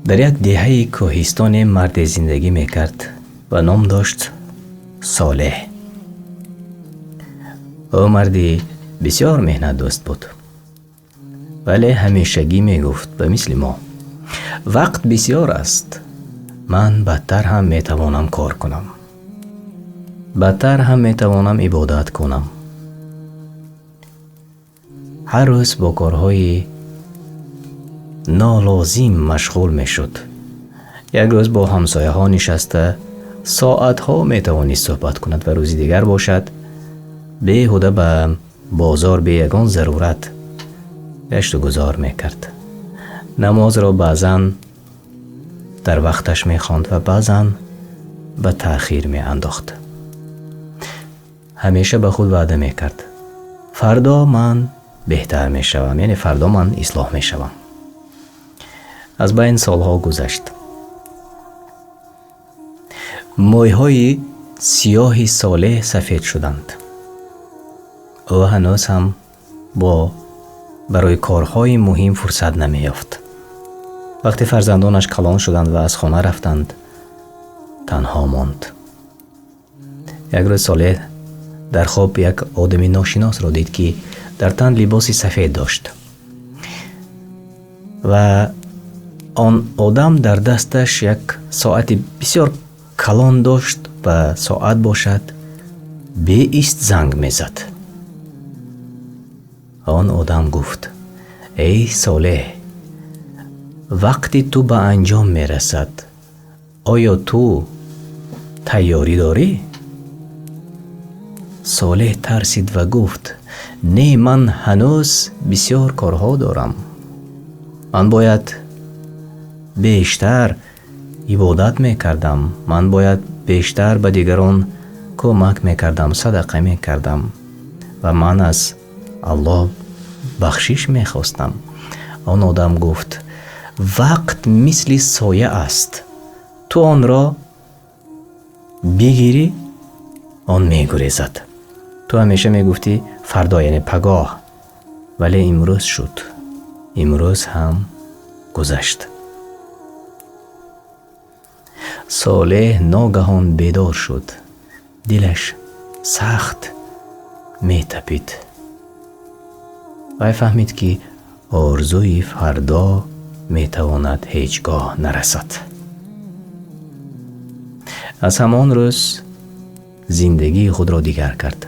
дар як деҳаи кӯҳистоне марде зиндагӣ мекард ва ном дошт Солеҳ. ӯ марди бисёр меҳнатдост буд, вале ҳамешагӣ мегуфт ба мисли мо: вақт бисёр аст, ман бадтар ҳам метавонам кор кунам, бадтар ҳам метавонам ибодат кунам. ҳар рӯз бо корҳои нолозим машғул мешуд. як рӯз бо ҳамсояҳо нишаста соатҳо метавонист суҳбат кунад ва рӯзи дигар бошад беҳуда ба бозор бе ягон зарурат гашту гузор мекард. намозро баъзан дар вақташ мехонд ва баъзан ба таъхир меандохт. ҳамеша ба худ ваъда мекард: фардо ман беҳтар мешавам, яъне фардо ман ислоҳ мешавам. аз байн солҳо гузашт. мӯйҳои сиёҳи Солеҳ сафед шуданд. ӯ ҳанӯз ҳам барои корҳои муҳим фурсат намеёфт. вақте фарзандонаш калон шуданд ва аз хона рафтанд, танҳо монд. як рӯз Солеҳ дар хоб як одами ношиносро дид, ки дар тан либоси сафед дошт ва он одам дар дасташ як соати бисёр калон дошт ва соат бошад беист занг мезад. он одам гуфт: эй Солеҳ, вақти ту ба анҷом мерасад. оё ту тайёрӣ дорӣ? Солеҳ тарсид ва гуфт: не, ман ҳанӯз бисёр корҳо дорам. ман бояд бештар ибодат мекардам, ман бояд бештар ба дигарон кӯмак мекардам, садақа мекардам ва ман аз Аллоҳ бахшиш мехостам. он одам гуфт: вақт мисли соя аст. ту онро бигирӣ, он мегурезад. ту ҳамеша мегуфтӣ фардо, яъне пагоҳ, вале имрӯз шуд, имрӯз ҳам гузашт. Солеҳ ногаҳон бедор шуд. дилаш сахт метапид. вай фаҳмид, ки орзуи фардо метавонад ҳеҷ гоҳ нарасад. аз ҳамон рӯз зиндагии худро дигар кард.